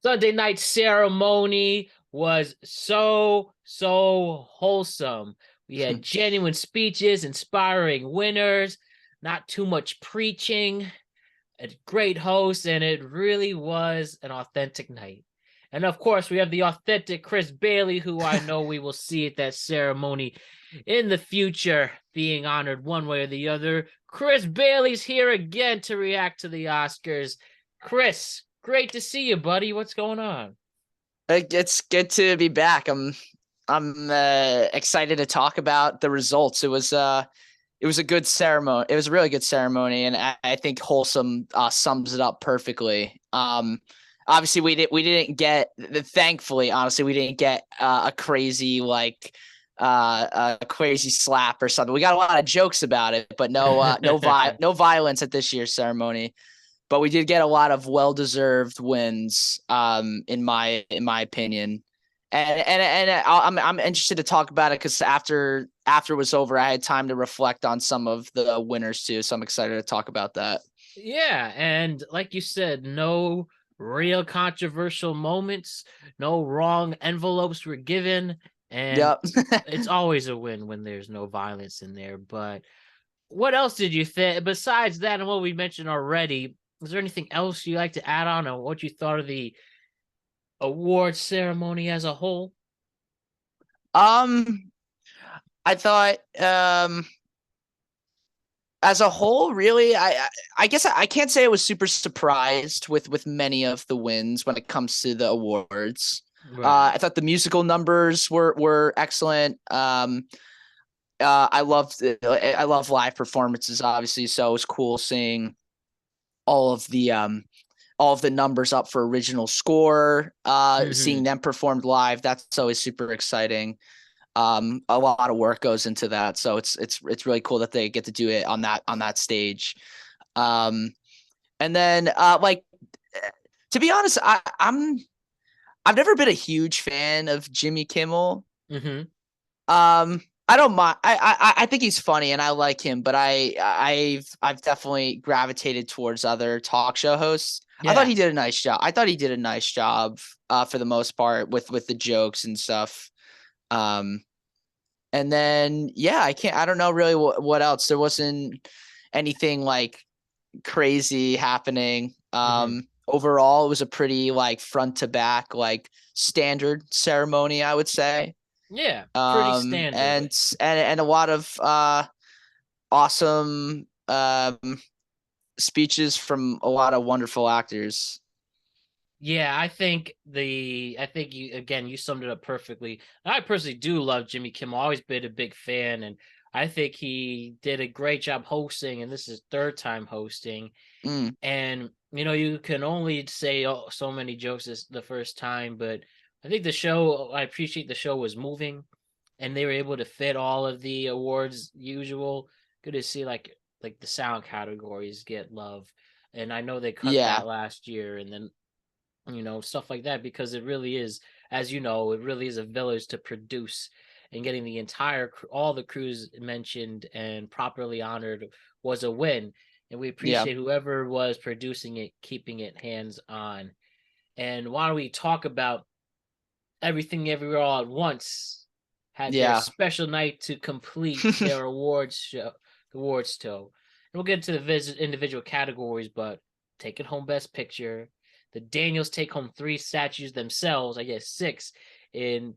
Sunday night ceremony was so wholesome. We had genuine speeches, inspiring winners, not too much preaching, a great host, and it really was an authentic night. And of course, we have the authentic Chris Bailey, who I know we will see at that ceremony in the future being honored one way or the other. Chris Bailey's here again to react to the Oscars. Chris, great to see you, buddy. What's going on? It's good to be back. I'm excited to talk about the results. It was a good ceremony. It was a really good ceremony, and I think wholesome sums it up perfectly. Obviously we didn't get, thankfully, honestly, we didn't get a crazy a crazy slap or something. We got a lot of jokes about it, but no violence at this year's ceremony. But we did get a lot of well-deserved wins, in my opinion, and I'm interested to talk about it because after it was over, I had time to reflect on some of the winners too. So I'm excited to talk about that. Yeah, and like you said, no real controversial moments, no wrong envelopes were given, and Yep. it's always a win when there's no violence in there. But what else did you think besides that and what we mentioned already? Is there anything else you like to add on what you thought of the award ceremony as a whole? Um, I thought, as a whole, really, I guess I can't say I was super surprised with many of the wins when it comes to the awards. Right. I thought the musical numbers were excellent. I love live performances, obviously, so it was cool seeing all of the numbers up for original score, seeing them performed live. That's always super exciting. A lot of work goes into that, so it's really cool that they get to do it on that stage. And then to be honest, I've never been a huge fan of Jimmy Kimmel. Mm-hmm. I don't mind. I think he's funny and I like him, but I've definitely gravitated towards other talk show hosts. I thought Yeah. he did a nice job. I thought he did a nice job for the most part with the jokes and stuff. Um, and then yeah, I don't know really what else. There wasn't anything like crazy happening. Mm-hmm. Overall, it was a pretty like front to back like standard ceremony, I would say. Yeah. Pretty standard. And a lot of awesome speeches from a lot of wonderful actors. Yeah, I think you summed it up perfectly. I personally do love Jimmy Kimmel. Always been a big fan, and I think he did a great job hosting, and this is third time hosting. Mm, And you can only say so many jokes as the first time, but I appreciate the show was moving, and they were able to fit all of the awards usual. Good to see like the sound categories get love, and I know they cut yeah, that last year, and then stuff like that, because it really is, as you know, it really is a village to produce, and getting the entire all the crews mentioned and properly honored was a win, and we yeah, appreciate whoever was producing it keeping it hands on. And why don't we talk about everything everywhere all at once had their yeah. special night to complete their awards show. And we'll get into the individual categories, but take it home best picture. The Daniels take home 3 statues themselves, I guess 6, in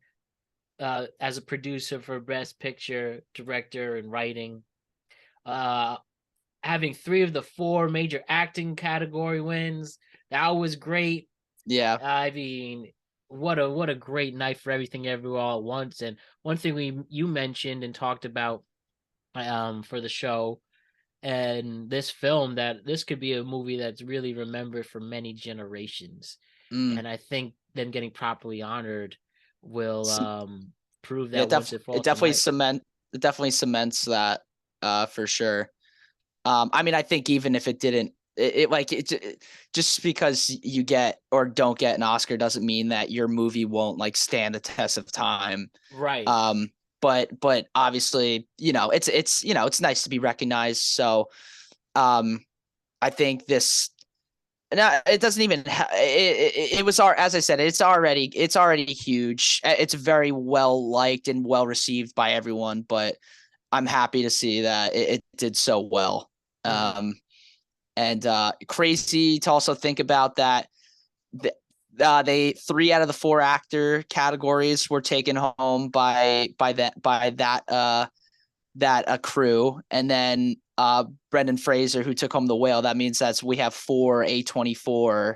as a producer for best picture, director, and writing. Uh, Having 3 of the 4 major acting category wins, that was great. Yeah. I mean, what a great night for everything everywhere all at once. And one thing you mentioned and talked about for the show and this film, that this could be a movie that's really remembered for many generations. Mm. And I think them getting properly honored will prove Yeah, that once and for all it definitely tonight. cements that for sure. I mean, I think even if it didn't, just because you get or don't get an Oscar doesn't mean that your movie won't like stand the test of time. Right. Um, but obviously, it's nice to be recognized. So, I think No, it doesn't even. It was as I said, it's already huge. It's very well liked and well received by everyone. But I'm happy to see that it did so well. And crazy to also think about that. They 3 out of the 4 actor categories were taken home by that crew, and then Brendan Fraser, who took home the whale. That means we have 4 A24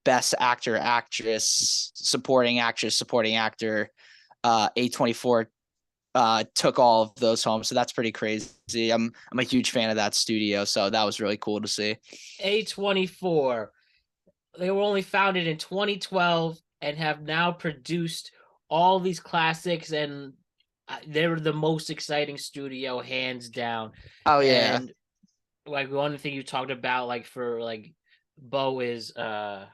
best actor, actress, supporting actress, supporting actor. A24 took all of those home, so that's pretty crazy. I'm a huge fan of that studio, so that was really cool to see. A24. They were only founded in 2012 and have now produced all these classics, and they're the most exciting studio, hands down. Oh yeah. And like one thing you talked about, like for like Bo is what?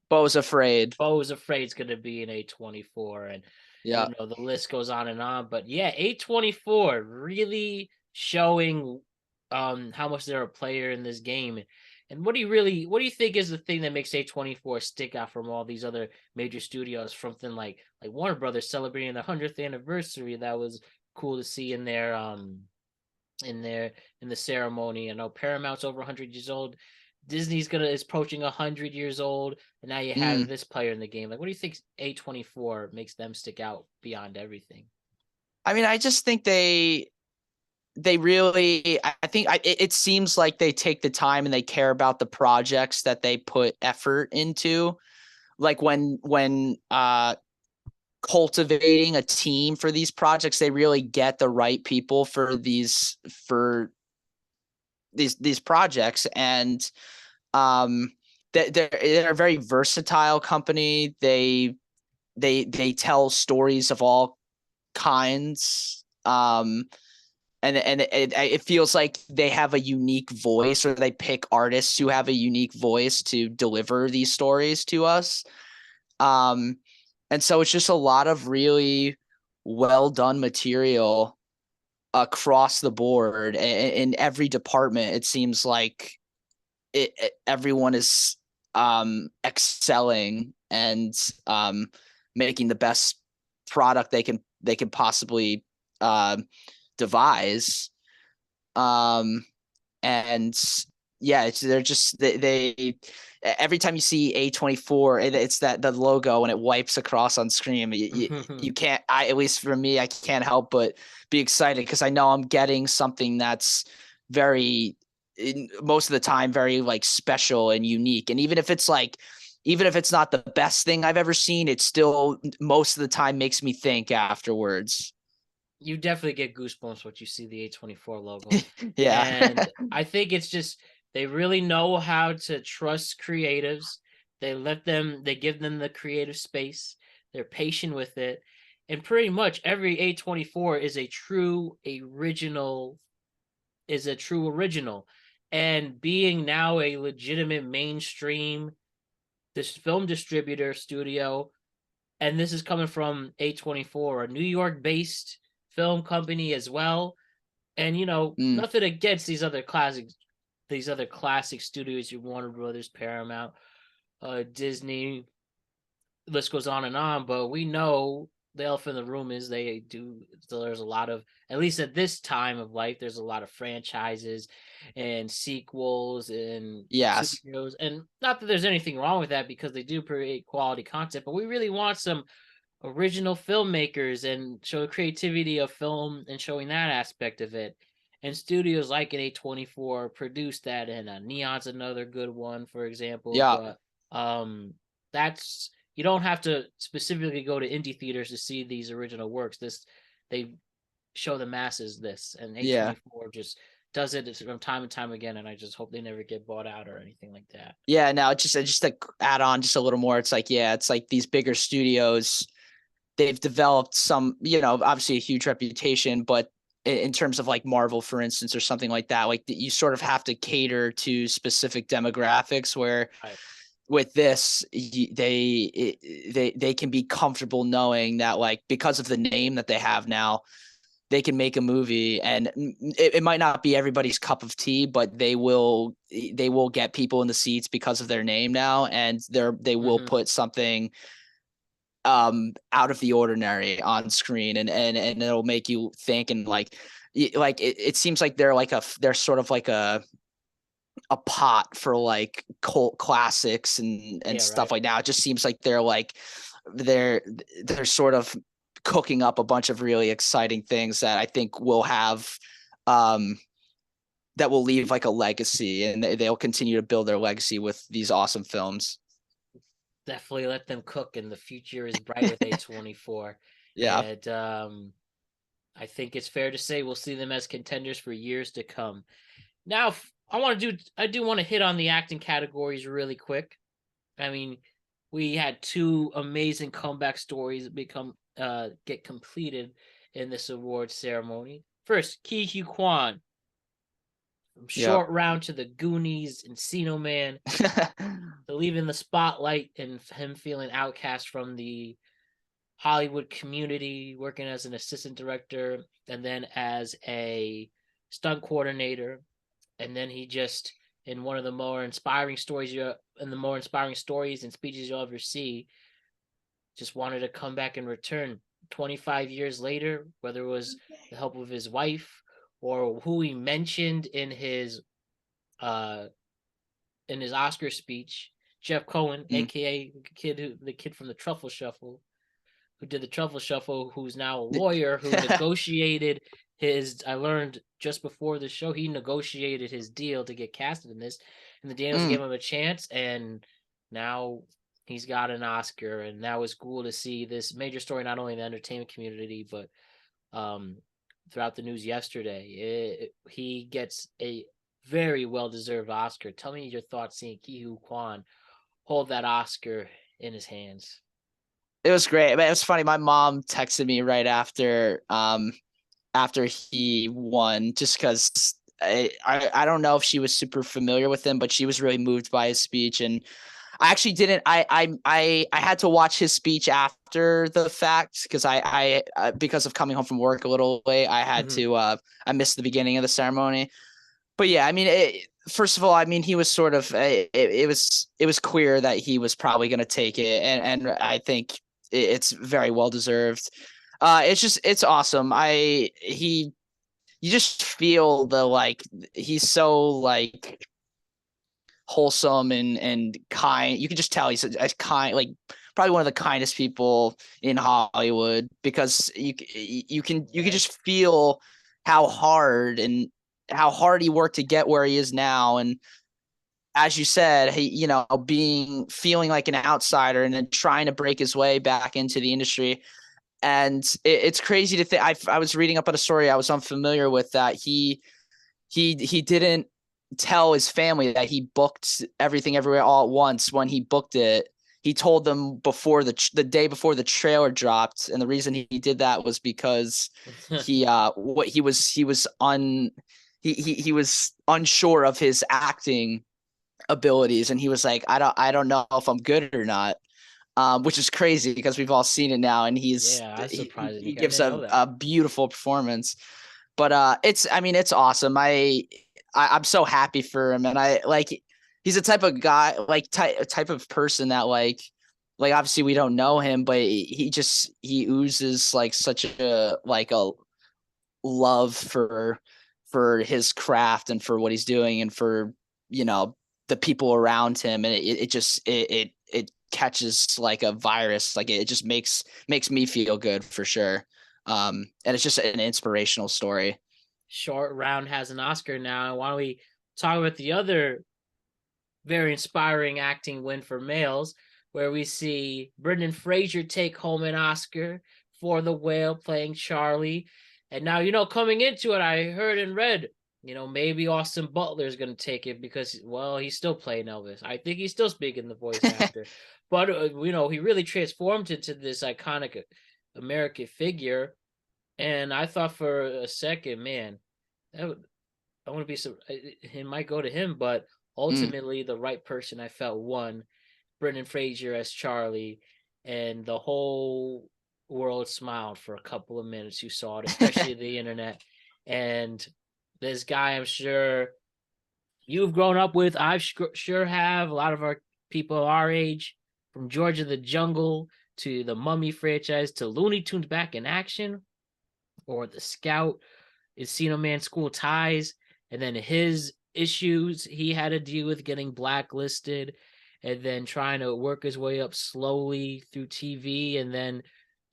Beau's Afraid. Bo is Afraid is gonna be an A24, and Yeah. the list goes on and on. But yeah, A24 really showing how much they're a player in this game. And what do you think is the thing that makes A24 stick out from all these other major studios? Something like Warner Brothers celebrating the 100th anniversary. That was cool to see in their in the ceremony. I know Paramount's over 100 years old. Disney's is approaching 100 years old, and now you have this player in the game. Like, what do you think A24 makes them stick out beyond everything? I mean, I just think they really, I think it seems like they take the time and they care about the projects that they put effort into. Like when cultivating a team for these projects, they really get the right people for these projects. And they're a very versatile company. They tell stories of all kinds. And it feels like they have a unique voice, or they pick artists who have a unique voice to deliver these stories to us. And so it's just a lot of really well done material across the board in every department. It seems like everyone is excelling and making the best product they can possibly devise. And yeah, they're just they every time you see A24, it's that the logo and it wipes across on screen. You can't, at least for me, I can't help but be excited because I know I'm getting something that's very, most of the time, very like special and unique. And even if it's not the best thing I've ever seen, it still most of the time makes me think afterwards. You definitely get goosebumps when you see the A24 logo. Yeah. And I think it's just they really know how to trust creatives. They give them the creative space. They're patient with it. And pretty much every A24 is a true original. And being now a legitimate mainstream this film distributor studio, and this is coming from A24, a New York based film company as well. And nothing against these other classic studios, your Warner Brothers, Paramount, Disney, list goes on and on, but we know the elephant in the room is there's a lot of, at least at this time of life, there's a lot of franchises and sequels and Yes. superheroes. And not that there's anything wrong with that, because they do create quality content, but we really want some original filmmakers and show the creativity of film and showing that aspect of it. And studios like an A24 produce that, and Neon's another good one, for example. Yeah. But that's, you don't have to specifically go to indie theaters to see these original works. They show the masses this, and A24 just does it from time and time again. And I just hope they never get bought out or anything like that. Yeah. Now, just to add on just a little more, it's like these bigger studios, they've developed some, obviously a huge reputation, but in terms of like Marvel, for instance, or something like that, like you sort of have to cater to specific demographics, where with this, they can be comfortable knowing that, like, because of the name that they have now, they can make a movie, and it might not be everybody's cup of tea, but they will get people in the seats because of their name now, and they will put something out of the ordinary on screen, and it'll make you think, and like it seems like they're sort of like a pot for like cult classics and stuff like that. It just seems like they're sort of cooking up a bunch of really exciting things that I think will have that will leave like a legacy, and they'll continue to build their legacy with these awesome films. Definitely let them cook, and the future is bright with A24. Yeah. And I think it's fair to say we'll see them as contenders for years to come. Now, I do want to hit on the acting categories really quick. I mean, we had two amazing comeback stories get completed in this award ceremony. First, Ke Huy Quan, from Short Round to the Goonies, Encino Man, to leaving the spotlight and him feeling outcast from the Hollywood community, working as an assistant director and then as a stunt coordinator. And then he just, in one of the more inspiring stories and speeches you'll ever see, just wanted to come back and return 25 years later, whether it was the help of his wife or who he mentioned in his Oscar speech, Jeff Cohen, aka the kid from the Truffle Shuffle, who did the Truffle Shuffle, who's now a lawyer, who negotiated I learned just before the show, he negotiated his deal to get casted in this, and the Daniels gave him a chance, and now he's got an Oscar, and that was cool to see this major story, not only in the entertainment community, but throughout the news yesterday. He gets a very well-deserved Oscar. Tell me your thoughts seeing Ke Huy Quan hold that Oscar in his hands. It was great. I mean, it was funny. My mom texted me right after he won, just because I don't know if she was super familiar with him, but she was really moved by his speech. And I actually didn't. I had to watch his speech after the fact because because of coming home from work a little late, I had to I missed the beginning of the ceremony. But yeah, I mean, first of all, I mean, he was sort of it was clear that he was probably going to take it, and I think it's very well deserved. It's awesome. You just feel he's so like wholesome and kind. You can just tell he's a kind, like probably one of the kindest people in Hollywood, because you can just feel how hard he worked to get where he is now. And as you said, he, feeling like an outsider and then trying to break his way back into the industry. And it's crazy to think. I was reading up on a story I was unfamiliar with, that he didn't tell his family that he booked Everything Everywhere All at Once. When he booked it, he told them before the day before the trailer dropped, and the reason he did that was because he was unsure of his acting abilities, and he was like, I don't know if I'm good or not. Which is crazy because we've all seen it now, and he gives a beautiful performance. But it's awesome. I'm so happy for him, and he's a type of guy, type of person that like obviously we don't know him, but he oozes like such a love for his craft and for what he's doing and for the people around him, and it catches like a virus. Like it just makes me feel good for sure. And it's just an inspirational story. Short Round has an Oscar now. Why don't we talk about the other very inspiring acting win for males, where we see Brendan Fraser take home an Oscar for The Whale, playing Charlie. And now, coming into it, I heard and read, maybe Austin Butler is going to take it because, well, he's still playing Elvis. I think he's still speaking the voice actor. But, he really transformed into this iconic American figure. And I thought for a second, man, I want to be so. It might go to him, but ultimately, the right person I felt won. Brendan Fraser as Charlie, and the whole world smiled for a couple of minutes who saw it, especially the internet. And this guy, I'm sure you've grown up with. I sure have. A lot of our people our age, from Georgia the Jungle to the Mummy franchise to Looney Tunes Back in Action, or The Scout, Encino Man School Ties, and then his issues he had to deal with getting blacklisted, and then trying to work his way up slowly through TV, and then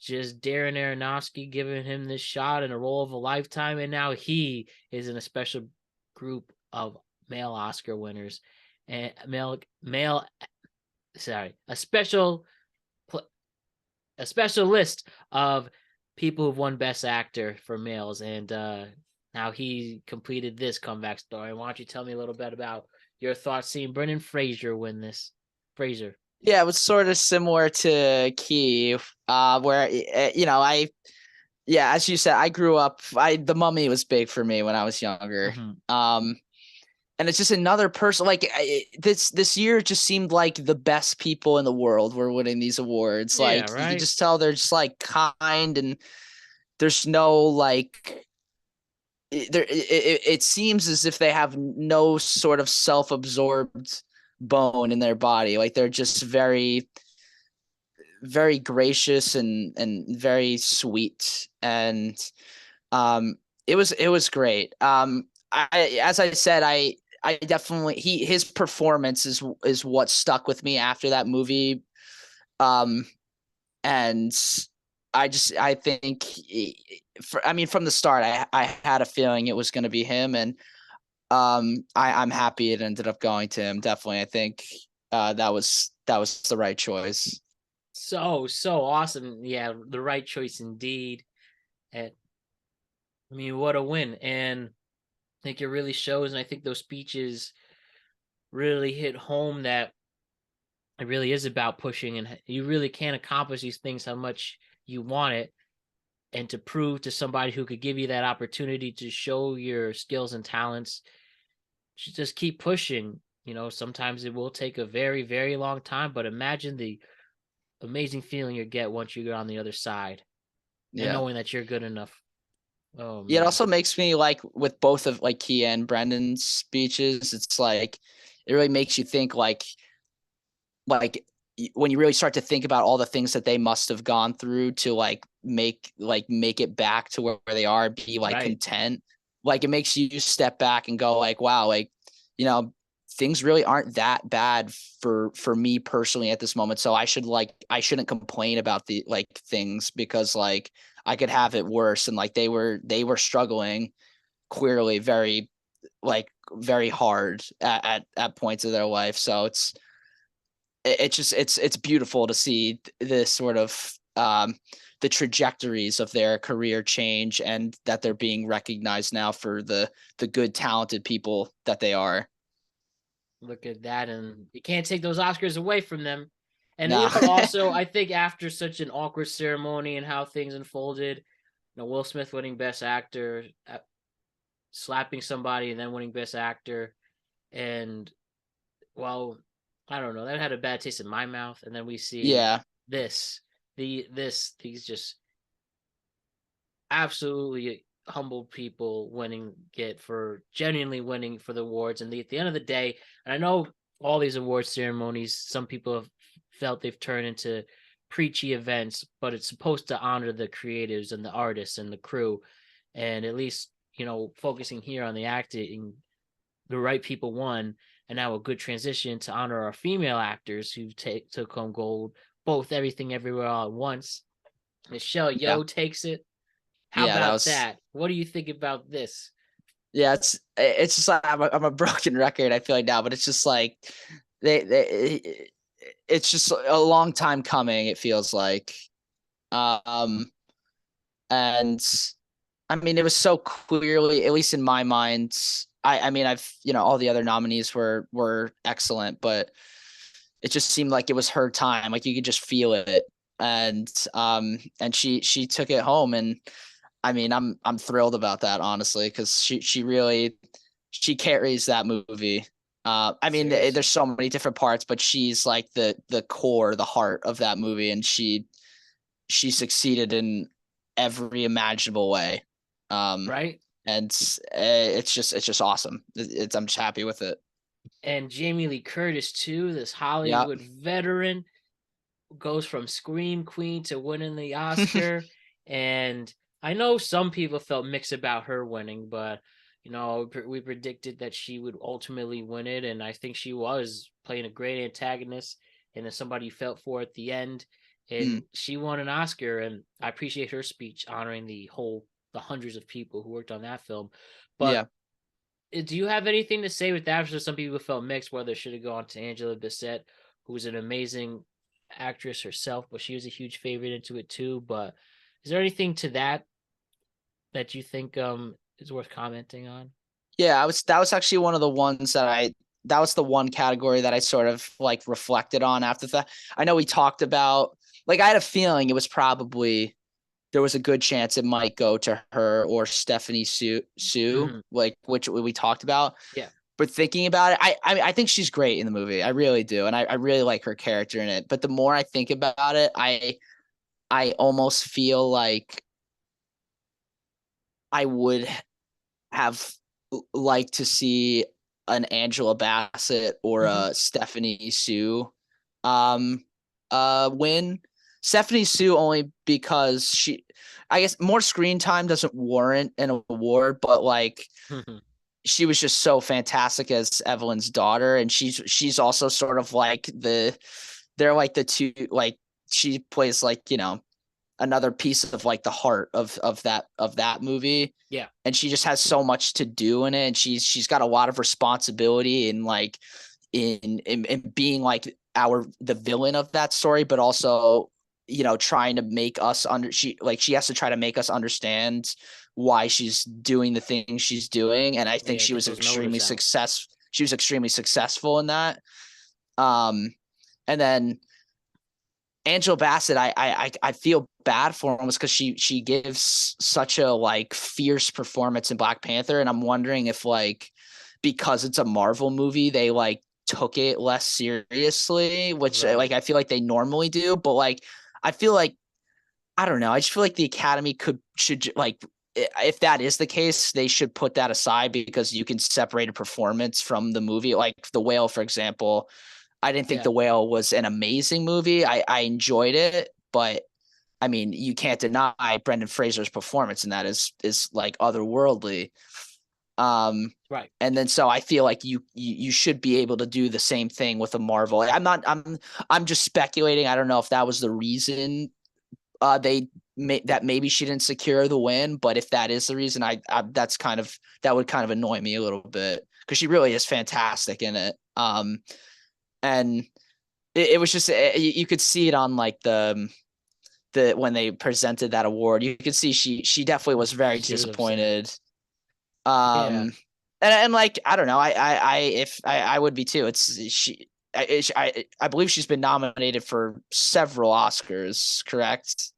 just Darren Aronofsky giving him this shot in a role of a lifetime, and now he is in a special group of male Oscar winners and a special list of people who've won Best Actor for males, and now he completed this comeback story. Why don't you tell me a little bit about your thoughts seeing Brendan Fraser win this? Fraser. Yeah, it was sort of similar to Key, where as you said, I grew up. The Mummy was big for me when I was younger. Mm-hmm. And it's just another person. Like this year, just seemed like the best people in the world were winning these awards. Yeah, like right. You can just tell they're just like kind, and there's no like. It seems as if they have no sort of self-absorbed bone in their body. Like they're just very, very gracious and very sweet, and it was great. As I said, I definitely his performance is what stuck with me after that movie. And I think from the start I had a feeling it was going to be him, and I'm happy it ended up going to him. Definitely. I think that was the right choice. So awesome. Yeah, the right choice indeed. And I mean, what a win. And I think it really shows, and I think those speeches really hit home that it really is about pushing, and you really can't accomplish these things how much you want it, and to prove to somebody who could give you that opportunity to show your skills and talents, just keep pushing. Sometimes it will take a very, very long time, but imagine the amazing feeling you get once you get on the other side and Yeah. knowing that you're good enough. Oh Yeah, it man. also makes me like with both of like Kia and Brendan's speeches, it's like it really makes you think like when you really start to think about all the things that they must have gone through to make it back to where they are, be like Right. content. Like it makes you step back and go like, wow, like, things really aren't that bad for me personally at this moment. So I shouldn't complain about the like things, because like I could have it worse. And like they were struggling clearly very hard at points of their life. So it's beautiful to see this sort of the trajectories of their career change, and that they're being recognized now for the good, talented people that they are. Look at that, and you can't take those Oscars away from them. And Nah. also I think after such an awkward ceremony and how things unfolded, Will Smith winning Best Actor, slapping somebody and then winning Best Actor, and well, I don't know, that had a bad taste in my mouth. And then we see Yeah. these just absolutely humble people genuinely winning for the awards. And at the end of the day, and I know all these award ceremonies, some people have felt they've turned into preachy events, but it's supposed to honor the creatives and the artists and the crew. And at least, focusing here on the acting, the right people won. And now a good transition to honor our female actors who took home gold, both Everything Everywhere All at Once. Michelle Yeah. Yeoh takes it. How Yeah, about that? What do you think about this? Yeah, it's just like I'm a broken record, I feel like now, but it's just like they it's just a long time coming, it feels like. Um and I mean, it was so clearly, at least in my mind, I mean, all the other nominees were excellent, but it just seemed like it was her time. Like you could just feel it. And she took it home, and I mean, I'm thrilled about that, honestly, because she carries that movie. I mean, there's so many different parts, but she's like the core, the heart of that movie, and she succeeded in every imaginable way. Right. And it's just awesome. I'm just happy with it. And Jamie Lee Curtis too, this Yeah. Hollywood veteran, goes from Scream Queen to winning the Oscar. And I know some people felt mixed about her winning, but we predicted that she would ultimately win it, and I think she was playing a great antagonist and as somebody you felt for at the end. And she won an Oscar, and I appreciate her speech honoring the hundreds of people who worked on that film. But Yeah. do you have anything to say with that? Some people felt mixed whether it should have gone to Angela Bassett, who's an amazing actress herself, but she was a huge favorite into it too. But is there anything to that you think is worth commenting on? Yeah, that was actually one of the ones that was the one category that I sort of like reflected on after that. I know we talked about, like, I had a feeling it was probably, there was a good chance it might go to her or Stephanie Sue, Mm-hmm. like, which we talked about. Yeah. But thinking about it, I think she's great in the movie. I really do. And I really like her character in it. But the more I think about it, I almost feel like I would have liked to see an Angela Bassett or Mm-hmm. a Stephanie Sue win. Stephanie Sue only because I guess more screen time doesn't warrant an award, but like she was just so fantastic as Evelyn's daughter, and she's also sort of like they're like the two, like she plays like, another piece of like the heart of that movie. Yeah. And she just has so much to do in it, and she's got a lot of responsibility in like in being like the villain of that story, but also trying to make us she has to try to make us understand why she's doing the things she's doing. And I think Yeah. Get those motives out. she was extremely successful in that. And then Angela Bassett, I feel bad for him because she gives such a like fierce performance in Black Panther, and I'm wondering if like because it's a Marvel movie, they like took it less seriously, which Right. like I feel like they normally do. But like I feel like, I don't know, I just feel like the Academy should like, if that is the case, they should put that aside because you can separate a performance from the movie. Like The Whale, for example, I didn't think Yeah. The Whale was an amazing movie. I enjoyed it, but I mean, you can't deny Brendan Fraser's performance, and that is like otherworldly. Right. And then so I feel like you should be able to do the same thing with a Marvel. Like, I'm just speculating. I don't know if that was the reason that maybe she didn't secure the win, but if that is the reason, that would kind of annoy me a little bit because she really is fantastic in it. And it was just you could see it on like the when they presented that award, you could see she definitely was very She was upset. disappointed. Yeah. And like I don't know, I would be too. I believe she's been nominated for several Oscars, correct?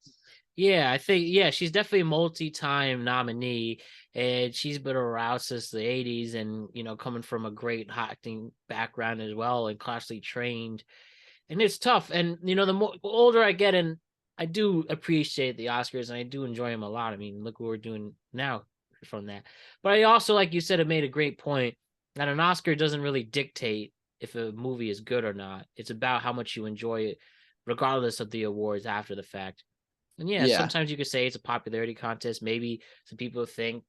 Yeah, I think she's definitely a multi-time nominee, and she's been around since the '80s, and coming from a great acting background as well, and classically trained. And it's tough, and the more older I get, and I do appreciate the Oscars, and I do enjoy them a lot. I mean, look what we're doing now from that. But I also, like you said, it made a great point that an Oscar doesn't really dictate if a movie is good or not. It's about how much you enjoy it, regardless of the awards after the fact. And yeah, Yeah, sometimes you could say it's a popularity contest. Maybe some people think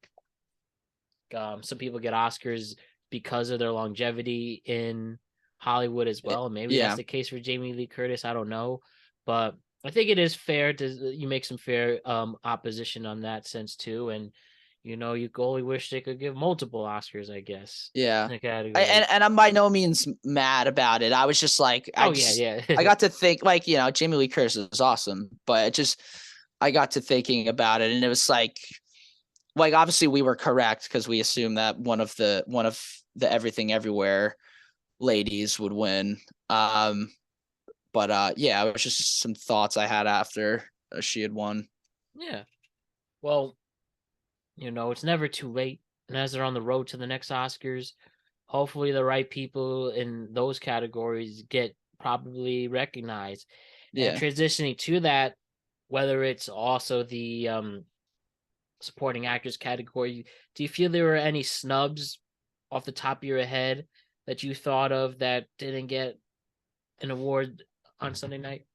some people get Oscars because of their longevity in Hollywood as well. Maybe that's yeah, the case for Jamie Lee Curtis. I don't know, but I think it is fair to you make some fair opposition on that sense too. And you only wish they could give multiple Oscars, I guess, yeah. in a category. And I'm by no means mad about it. I was just like, Oh yeah, yeah, I got to think like, Jamie Lee Curtis is awesome, but I got to thinking about it, and it was like obviously we were correct because we assumed that one of the Everything Everywhere ladies would win. But yeah, it was just some thoughts I had after she had won. yeah. Well, it's never too late, and as they're on the road to the next Oscars, hopefully the right people in those categories get probably recognized. And Yeah. transitioning to that, whether it's also the supporting actors category, do you feel there were any snubs off the top of your head that you thought of that didn't get an award on Sunday night?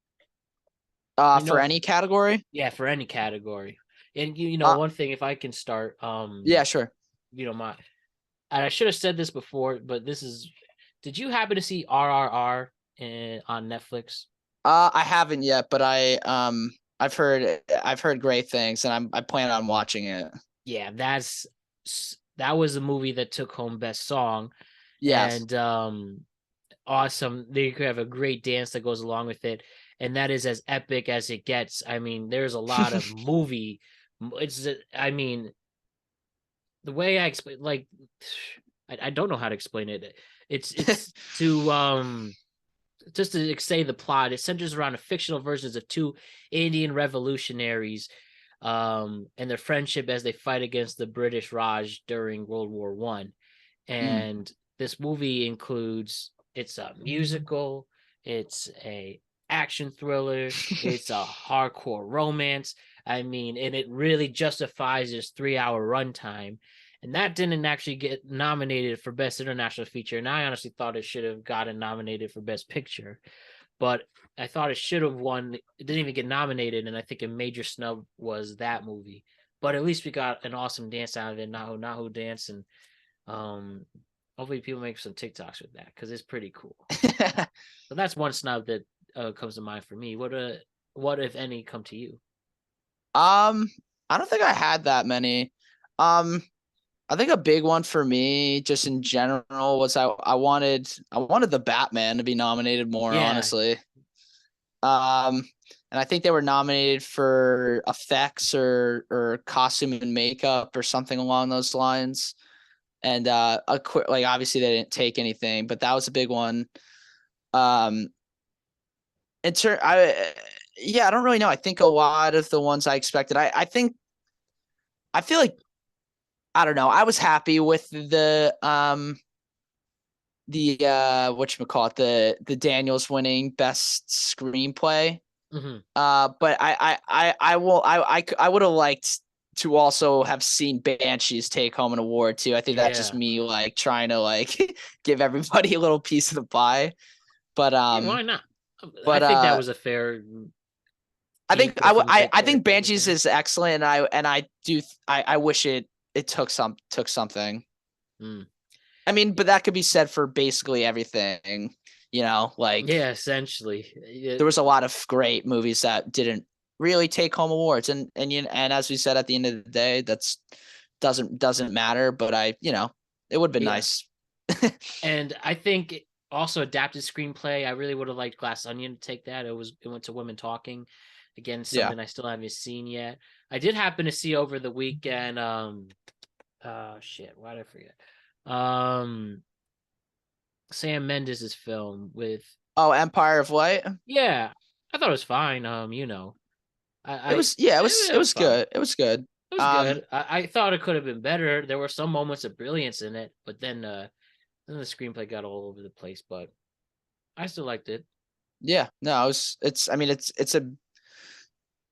I For know, any category? yeah, for any category. And Uh, one thing, if I can start, yeah, sure. my, and I should have said this before, but this is, did you happen to see RRR on Netflix? I haven't yet, but I've heard great things, and I plan on watching it. Yeah, that was a movie that took home best song, Yes. and awesome. They could have a great dance that goes along with it, and that is as epic as it gets. I mean, there's a lot of movie. It's, I mean, the way I explain, like, I don't know how to explain it. It's to just to say the plot. It centers around the fictional versions of two Indian revolutionaries, and their friendship as they fight against the British Raj during World War One. Mm. And this movie includes, it's a musical, it's a action thriller, it's a hardcore romance. I mean, and it really justifies its 3 hour runtime. And that didn't actually get nominated for Best International Feature. And I honestly thought it should have gotten nominated for Best Picture. But I thought it should have won. It didn't even get nominated. And I think a major snub was that movie. But at least we got an awesome dance out of it, Nahu Nahu dance. And um, hopefully people make some TikToks with that because it's pretty cool. So that's one snub that comes to mind for me. What if any come to you? I don't think I had that many. Um, I think a big one for me, just in general, was I wanted the Batman to be nominated more, Yeah, honestly. Um, and I think they were nominated for effects or costume and makeup or something along those lines. And like obviously they didn't take anything, but that was a big one. Um, in turn, I don't really know. I think a lot of the ones I expected. I feel like I don't know. I was happy with the whatchamacallit, the Daniels winning best screenplay. mm-hmm. But I would have liked to also have seen Banshees take home an award too. I think that's just Yeah, me like trying to like give everybody a little piece of the pie. But yeah. Why not? I but think that was a fair I think input from I every think every Banshees fan. is excellent, and I wish it took something. Mm. I mean, but that could be said for basically everything. Like Yeah, essentially. Yeah, there was a lot of great movies that didn't really take home awards, and as we said at the end of the day, that's doesn't matter. But it would have been yeah. nice. And I think also adapted screenplay. I really would have liked Glass Onion to take that. It went to Women Talking. Again, Yeah. something I still haven't seen yet. I did happen to see over the weekend. Shit, why did I forget? Um, Sam Mendes' film with, Oh, Empire of Light. yeah, I thought it was fine. It I was yeah. It it was was fine. good. It was good. It was Um. good. I thought it could have been better. There were some moments of brilliance in it, but then the screenplay got all over the place. But I still liked it. Yeah. No. It's. I mean, it's a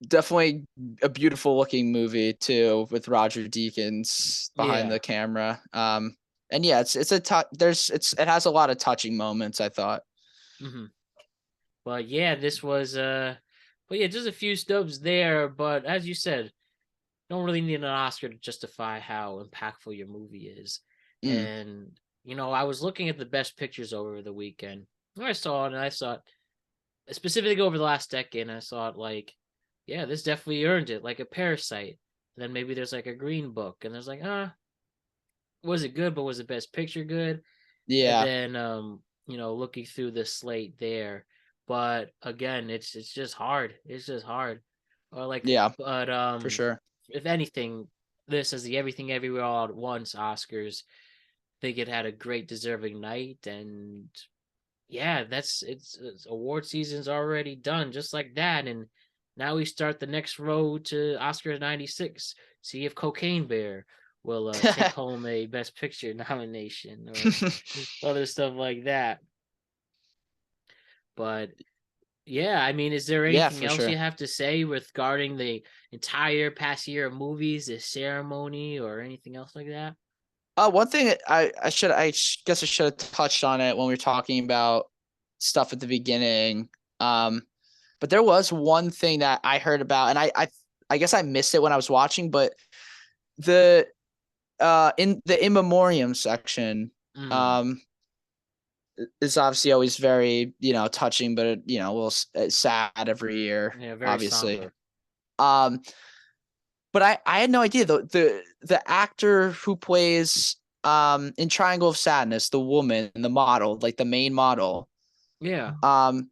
definitely a beautiful looking movie too, with Roger Deakins behind Yeah. the camera. And yeah, it's a it has a lot of touching moments, I thought. Mm-hmm. But yeah, but yeah, just a few stubs there. But as you said, don't really need an Oscar to justify how impactful your movie is. Mm, And I was looking at the best pictures over the weekend. I saw it, and I saw it specifically over the last decade, and I saw it like, yeah, this definitely earned it, like a Parasite. And then maybe there's like a Green Book, and there's like, was it good? But was the best picture good? And yeah. then looking through the slate there, but again, it's just hard. It's just hard. Or like, Yeah, but for sure. if anything, this is the Everything Everywhere All at Once Oscars. I think it had a great deserving night, and yeah, it's award season's already done just like that, and now we start the next road to Oscar '96. See if Cocaine Bear will take home a Best Picture nomination or other stuff like that. But Yeah, I mean, is there Yeah, anything for else you sure. have to say regarding the entire past year of movies, the ceremony, or anything else like that? One thing guess I should have touched on it when we were talking about stuff at the beginning. Um, but there was one thing that I heard about, and I guess I missed it when I was watching, but the in the in memoriam section, Mm, um, is obviously always very, touching, but a little sad every year, yeah, very obviously. somber. Um, but I had no idea the actor who plays in Triangle of Sadness, the woman, the model, like the main model. Yeah. Um,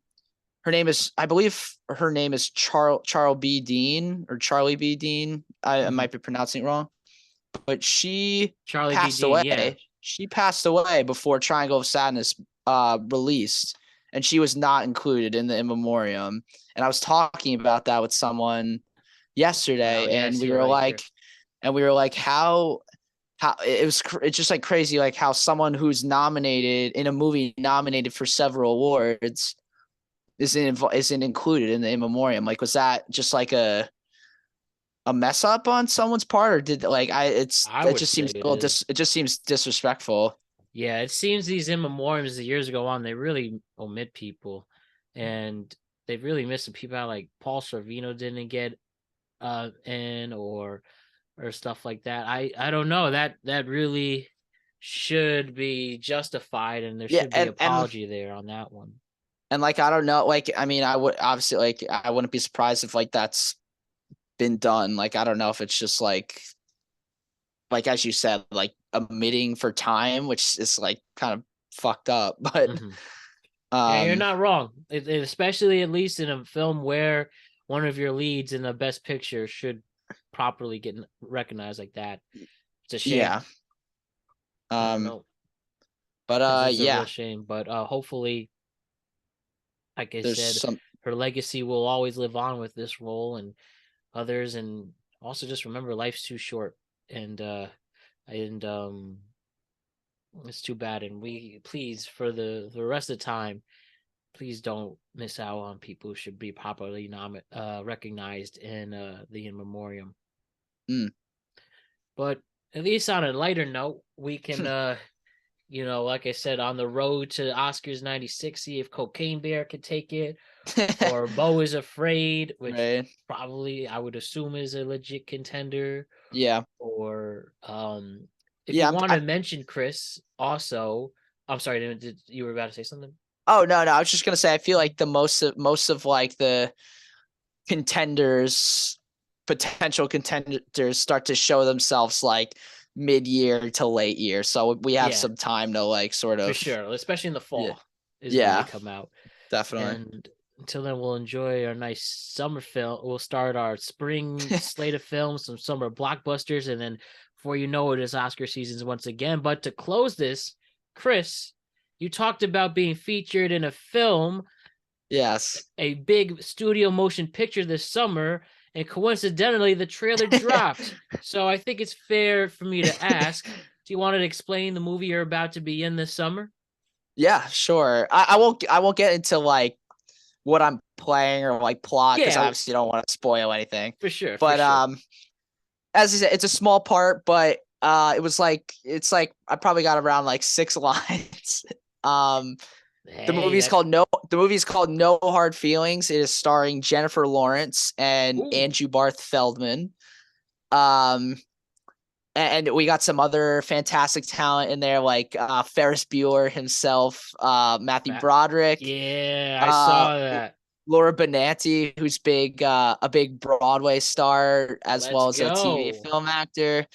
her name is, I believe her name is Charles B. Dean or Charlie B. Dean. I Hmm. might be pronouncing it wrong, but she Charlie B. passed Dean. Yeah. away. She passed away before Triangle of Sadness released, and she was not included in the in memoriam. And I was talking about that with someone Oh yesterday, yeah, I and see it right here. we were like, how it's just like crazy, like how someone who's nominated in a movie nominated for several awards isn't included in the in memoriam. Like, was that just like a mess up on someone's part, or did like I it's I it would just say seems it a little is. it just seems disrespectful. Yeah, it seems these in memoriams as the years go on, they really omit people, and they've really missed some people out. Like Paul Sorvino didn't get in, or stuff like that. I don't know. That really should be justified, and there Yeah, should be and apology there on that one. like I don't know, like I mean I would obviously like I wouldn't be surprised if like that's been done. Like I don't know if it's just like as you said, like omitting for time, which is like kind of fucked up. But Hmm. Yeah, you're um not wrong. Especially at least in a film where one of your leads in the best picture should properly get recognized like that. It's a shame. yeah. I don't Um know. but It's a real yeah, shame, but hopefully, like I there's said, some her legacy will always live on with this role and others. And also just remember, life's too short, and and it's too bad. And we please, for the rest of the time, please don't miss out on people who should be properly recognized in the in memoriam. mm. But at least on a lighter note, we can like I said, on the road to Oscars '96, see if Cocaine Bear could take it, or Bo is Afraid, which Right. probably I would assume is a legit contender. Yeah. Or if you Yeah, want to mention Chris, also, I'm sorry, you were about to say something? oh no, I was just gonna say I feel like the most of like the contenders, potential contenders start to show themselves like mid-year to late year. So we have Yeah, some time to like sort for of sure. Especially in the yeah. fall is when they Yeah, come out. definitely. And until then, we'll enjoy our nice summer film. We'll start our spring slate of films, some summer blockbusters, and then before you know it, it's Oscar seasons once again. But to close this, Chris, you talked about being featured in a film, Yes. a big studio motion picture this summer, and coincidentally, the trailer dropped. So I think it's fair for me to ask, do you want to explain the movie you're about to be in this summer? Yeah, sure. I won't get into like what I'm playing or like plot because I Yeah, obviously don't want to spoil anything. for sure, for But sure. as I said, it's a small part, but it's like I probably got around like six lines. Um, Hey, that The movie's called No Hard Feelings. It is starring Jennifer Lawrence and ooh, Andrew Barth Feldman. Um, and we got some other fantastic talent in there, like Ferris Bueller himself, Matthew Fat. Broderick, Yeah, I uh, saw that. Laura Benanti, who's a big Broadway star as Let's well as a TV go. film actor.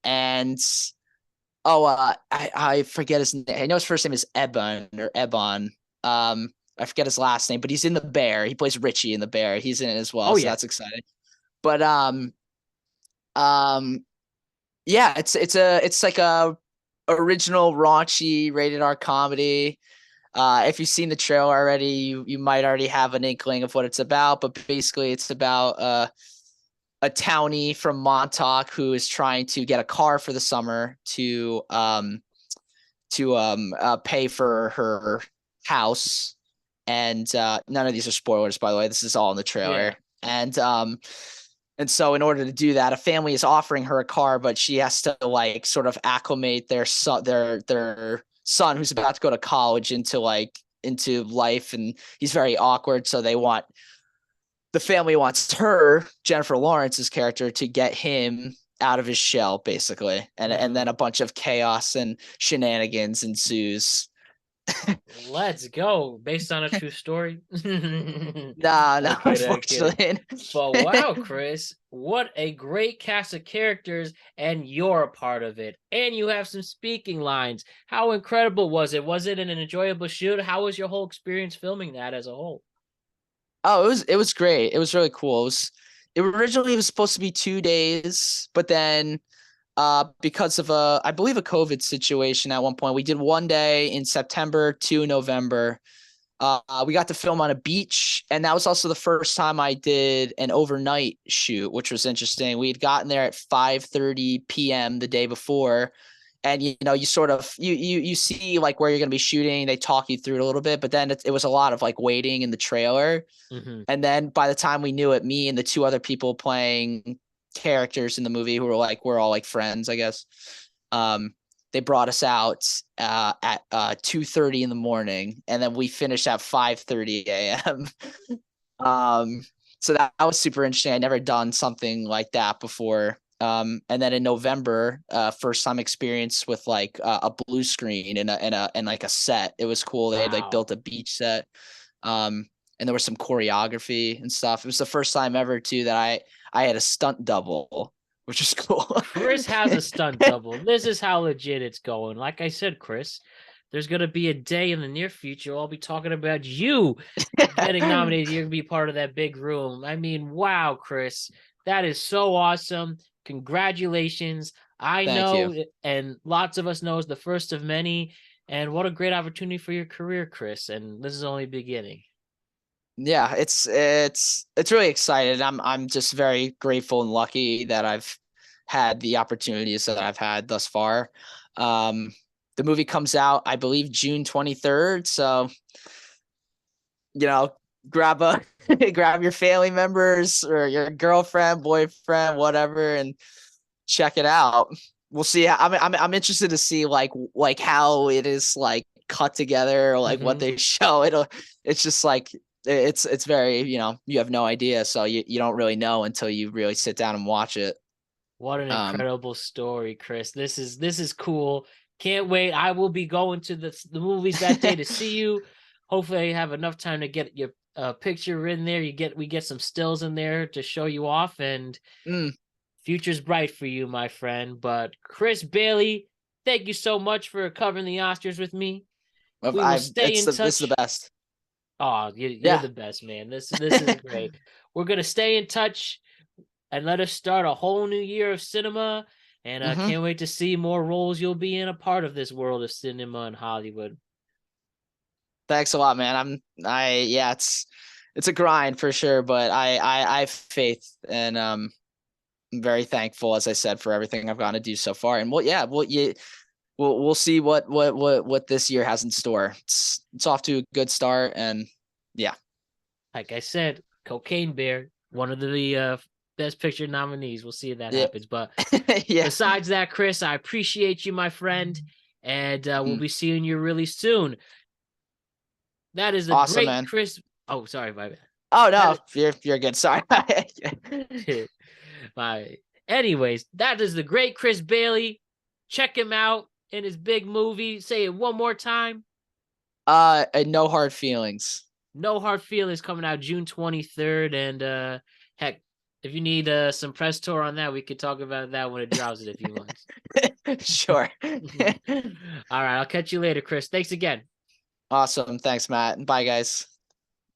And oh, I forget his name. I know his first name is Ebon. I forget his last name, but he's in The Bear. He plays Richie in The Bear. He's in it as well, Oh so yeah. that's exciting. But um, yeah, it's like a original raunchy rated R comedy. If you've seen the trailer already, you might already have an inkling of what it's about. But basically, it's about a townie from Montauk who is trying to get a car for the summer to pay for her house, and none of these are spoilers, by the way. This is all in the trailer. Yeah. And so in order to do that, a family is offering her a car, but she has to like sort of acclimate their son who's about to go to college into life, and he's very awkward. So the family wants her, Jennifer Lawrence's character, to get him out of his shell, basically. And then a bunch of chaos and shenanigans ensues. Let's go. Based on a true story. Nah, no, I'm kidding. unfortunately. But wow, Chris, what a great cast of characters, and you're a part of it. And you have some speaking lines. How incredible was it? Was it an enjoyable shoot? How was your whole experience filming that as a whole? Oh, it was great. It was really cool. It originally was supposed to be 2 days, but then because of I believe a COVID situation at one point, we did one day in September to November. We got to film on a beach, and that was also the first time I did an overnight shoot, which was interesting. We had gotten there at 5:30 p.m. the day before, and you sort of you see like where you're going to be shooting. They talk you through it a little bit, but then it was a lot of like waiting in the trailer. Mm-hmm. And then by the time we knew it, me and the two other people playing characters in the movie who we're all like friends, I guess. They brought us out at 2:30 in the morning, and then we finished at 5:30 a.m. So that was super interesting. I'd never done something like that before. And then in November, first time experience with like a blue screen and like a set. It was cool. They had like built a beach set. And there was some choreography and stuff. It was the first time ever too that I had a stunt double, which is cool. Chris has a stunt double. This is how legit it's going. Like I said, Chris, there's going to be a day in the near future I'll be talking about you getting nominated. You're going to be part of that big room. I mean, wow, Chris, that is so awesome. Congratulations. I Thank know, you. and lots of us know it's the first of many. And what a great opportunity for your career, Chris. And this is only beginning. Yeah, it's really exciting. I'm just very grateful and lucky that I've had the opportunities that I've had thus far. The movie comes out, I believe, June 23rd. So, grab grab your family members or your girlfriend, boyfriend, whatever, and check it out. We'll see. I'm interested to see like how it is like cut together, or like what they show. It's just like it's very, you have no idea, so you don't really know until you really sit down and watch it. What an incredible story, Chris. This is cool. Can't wait. I will be going to the movies that day to see you. Hopefully I have enough time to get your picture in there. We get some stills in there to show you off, and future's bright for you, my friend. But Chris Bailey, thank you so much for covering the Oscars with me. We will stay in touch. This is the best. Oh, you're the best, man. This is great. We're gonna stay in touch and let us start a whole new year of cinema. And I can't wait to see more roles you'll be in, a part of this world of cinema and Hollywood. Thanks a lot, man. It's a grind for sure, but I have faith, and I'm very thankful, as I said, for everything I've gotten to do so far. And we'll see what this year has in store. It's off to a good start, and yeah. Like I said, Cocaine Bear, one of the Best Picture nominees. We'll see if that happens. But besides that, Chris, I appreciate you, my friend, and we'll be seeing you really soon. That is a awesome, great man. Chris. Oh, sorry, my bad. Oh no, you're good. Sorry. Anyways, that is the great Chris Bailey. Check him out in his big movie. Say it one more time. No Hard Feelings. No Hard Feelings coming out June 23rd. And heck, if you need some press tour on that, we could talk about that when it drops in a few months. Sure. All right, I'll catch you later, Chris. Thanks again. Awesome. Thanks, Matt. Bye, guys.